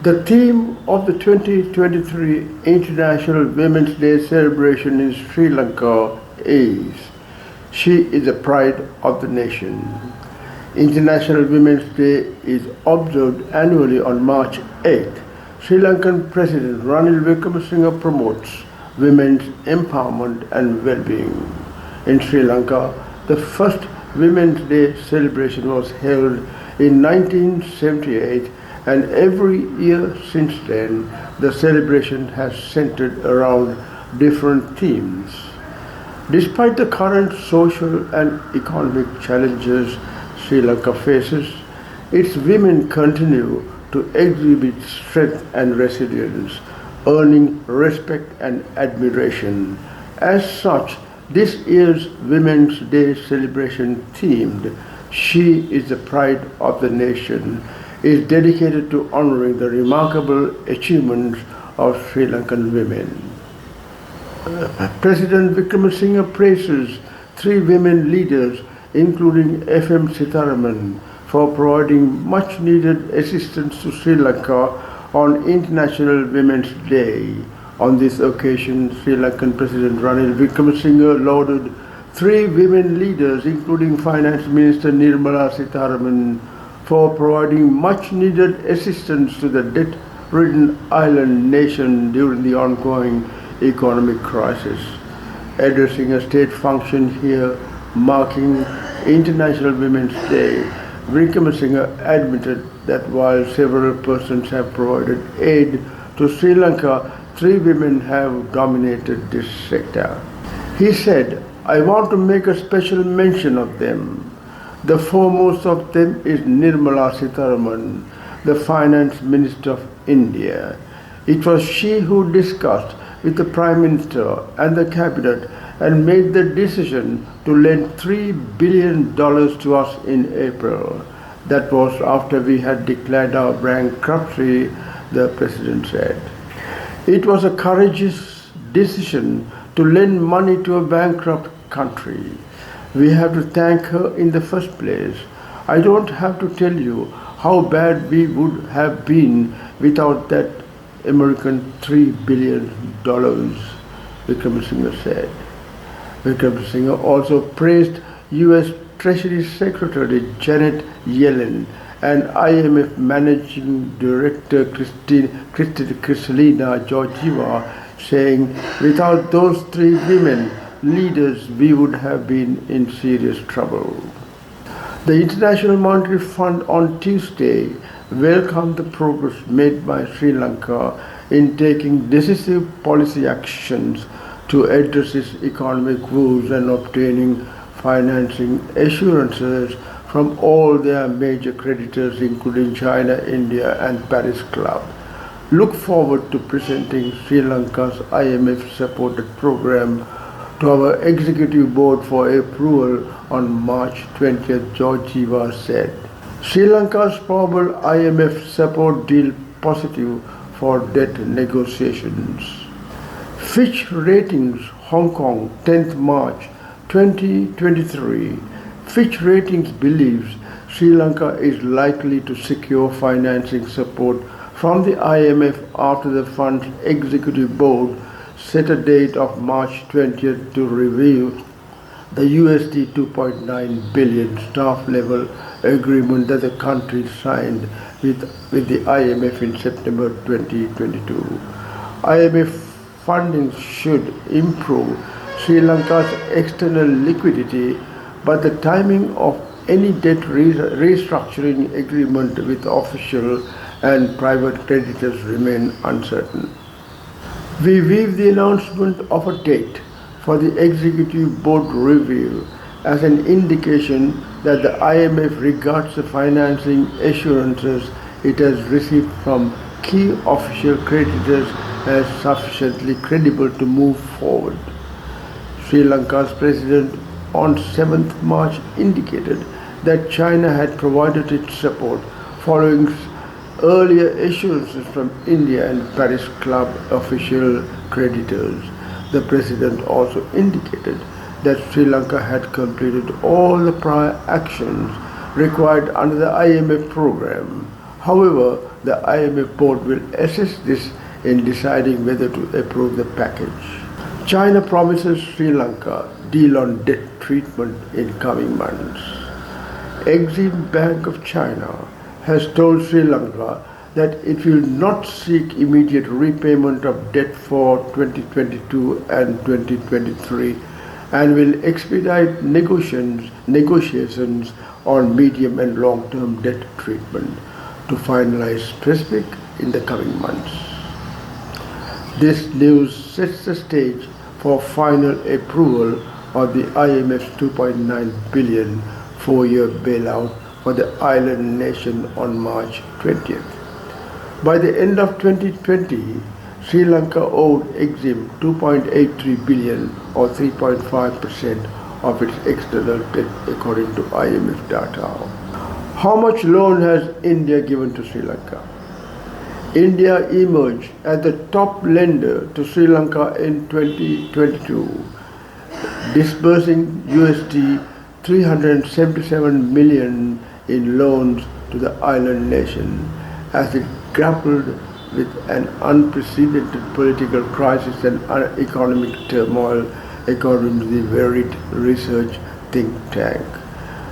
The theme of the 2023 International Women's Day celebration in Sri Lanka is "She is the Pride of the Nation." International Women's Day is observed annually on March 8th. Sri Lankan President Ranil Wickremesinghe promotes women's empowerment and well-being. In Sri Lanka, the first Women's Day celebration was held in 1978, and every year since then, the celebration has centered around different themes. Despite the current social and economic challenges Sri Lanka faces, its women continue to exhibit strength and resilience, earning respect and admiration. As such, this year's Women's Day celebration themed "She is the Pride of the Nation" is dedicated to honoring the remarkable achievements of Sri Lankan women. President Wickremesinghe praises three women leaders, including F.M. Sitharaman, for providing much needed assistance to Sri Lanka on International Women's Day. On this occasion, Sri Lankan President Ranil Wickremesinghe lauded three women leaders, including Finance Minister Nirmala Sitharaman, for providing much needed assistance to the debt-ridden island nation during the ongoing economic crisis. Addressing a state function here marking International Women's Day, Wickremesinghe admitted that while several persons have provided aid to Sri Lanka, three women have dominated this sector. He said, "I want to make a special mention of them. The foremost of them is Nirmala Sitharaman, the Finance Minister of India. It was she who discussed with the Prime Minister and the Cabinet and made the decision to lend $3 billion to us in April. That was after we had declared our bankruptcy," the President said. "It was a courageous decision to lend money to a bankrupt country. We have to thank her in the first place. I don't have to tell you how bad we would have been without that American $3 billion, Wickremesinghe said. Wickremesinghe also praised U.S. Treasury Secretary Janet Yellen and IMF Managing Director Kristalina Georgieva, saying, "Without those three women leaders, we would have been in serious trouble." The International Monetary Fund on Tuesday welcomed the progress made by Sri Lanka in taking decisive policy actions to address its economic woes and obtaining financing assurances from all their major creditors, including China, India, and Paris Club. Look forward to presenting Sri Lanka's IMF-supported program to our executive board for approval on March 20th, Georgieva said. Sri Lanka's probable IMF support deal positive for debt negotiations. Fitch Ratings Hong Kong, 10th March 2023. Fitch Ratings believes Sri Lanka is likely to secure financing support from the IMF after the fund's executive board set a date of March 20th to review the USD 2.9 billion staff-level agreement that the country signed with the IMF in September 2022. IMF funding should improve Sri Lanka's external liquidity, but the timing of any debt restructuring agreement with official and private creditors remain uncertain. We view the announcement of a date for the executive board review as an indication that the IMF regards the financing assurances it has received from key official creditors as sufficiently credible to move forward. Sri Lanka's president on 7th March indicated that China had provided its support following earlier assurances from India and Paris Club official creditors. The president also indicated that Sri Lanka had completed all the prior actions required under the IMF program. However, the IMF board will assess this in deciding whether to approve the package. China promises Sri Lanka deal on debt treatment in coming months. Exim Bank of China has told Sri Lanka that it will not seek immediate repayment of debt for 2022 and 2023 and will expedite negotiations on medium and long-term debt treatment to finalize specific in the coming months. This news sets the stage for final approval of the IMF's $2.9 billion four-year bailout for the island nation on March 20th. By the end of 2020, Sri Lanka owed Exim $2.83 billion or 3.5% of its external debt according to IMF data. How much loan has India given to Sri Lanka? India emerged as the top lender to Sri Lanka in 2022, disbursing USD 377 million in loans to the island nation as it grappled with an unprecedented political crisis and economic turmoil, according to the varied research think tank.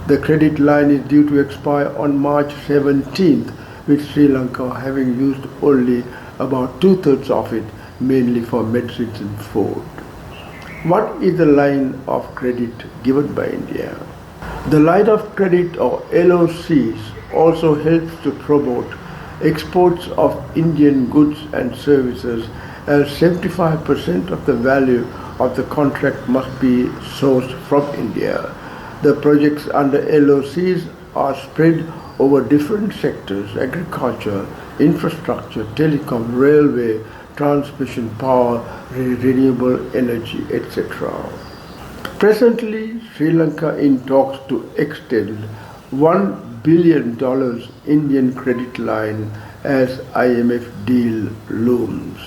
The credit line is due to expire on March 17th, with Sri Lanka having used only about two-thirds of it, mainly for medicines and food. What is the line of credit given by India? The line of credit, or LOCs, also helps to promote exports of Indian goods and services, as 75% of the value of the contract must be sourced from India. The projects under LOCs are spread over different sectors: agriculture, infrastructure, telecom, railway, transmission, power, renewable energy, etc. Presently, Sri Lanka in talks to extend $1 billion Indian credit line as IMF deal looms.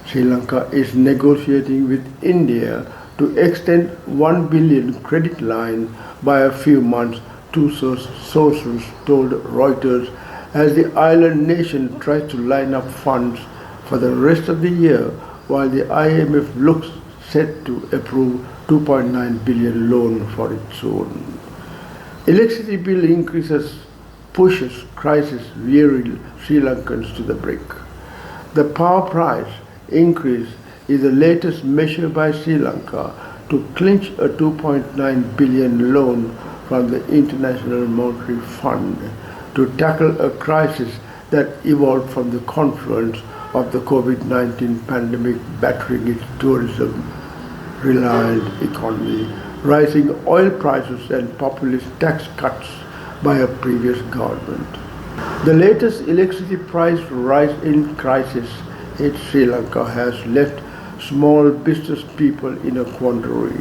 Sri Lanka is negotiating with India to extend $1 billion credit line by a few months, two sources told Reuters, as the island nation tries to line up funds for the rest of the year, while the IMF looks set to approve $2.9 billion loan for its own. Electricity bill increases pushes crisis-weary Sri Lankans to the brink. The power price increase is the latest measure by Sri Lanka to clinch a $2.9 billion loan from the International Monetary Fund to tackle a crisis that evolved from the confluence of the COVID-19 pandemic battering its tourism-reliant economy, rising oil prices and populist tax cuts by a previous government. The latest electricity price rise in crisis in Sri Lanka has left small business people in a quandary.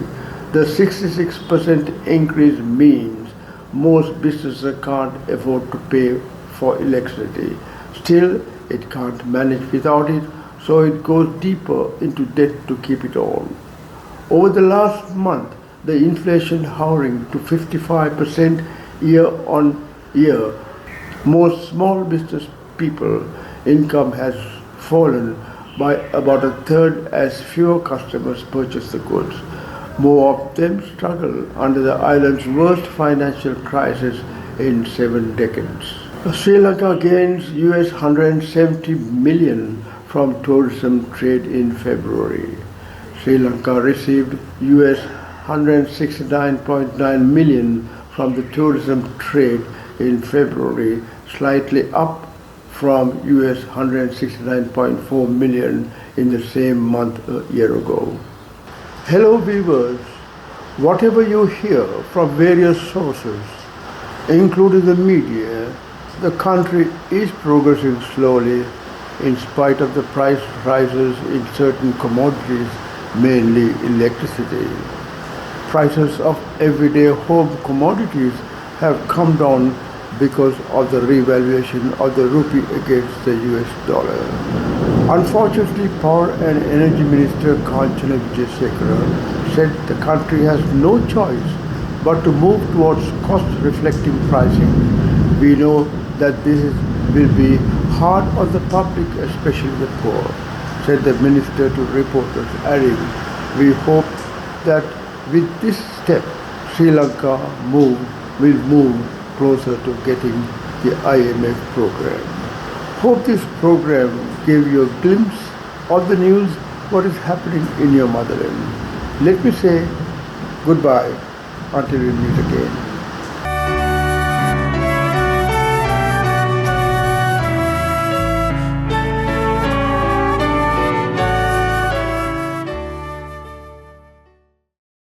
The 66% increase means most businesses can't afford to pay for electricity. Still, it can't manage without it, so it goes deeper into debt to keep it on. Over the last month, the inflation hovering to 55% year on year, most small business people income has fallen by about a third as fewer customers purchase the goods. More of them struggle under the island's worst financial crisis in 7 decades. Sri Lanka gains US $170 million from tourism trade in February. Sri Lanka received US $169.9 million from the tourism trade in February, slightly up from US $169.4 million in the same month a year ago. Hello viewers, whatever you hear from various sources, including the media, the country is progressing slowly in spite of the price rises in certain commodities, mainly electricity. Prices of everyday home commodities have come down because of the revaluation of the rupee against the US dollar. Unfortunately, Power and Energy Minister Kanchana Vijayasekara said the country has no choice but to move towards cost-reflective pricing. We know that this is will be hard on the public, especially the poor, said the minister to reporters, adding, we hope that with this step, Sri Lanka will move closer to getting the IMF program. Hope this program gave you a glimpse of the news, what is happening in your motherland. Let me say goodbye until we meet again.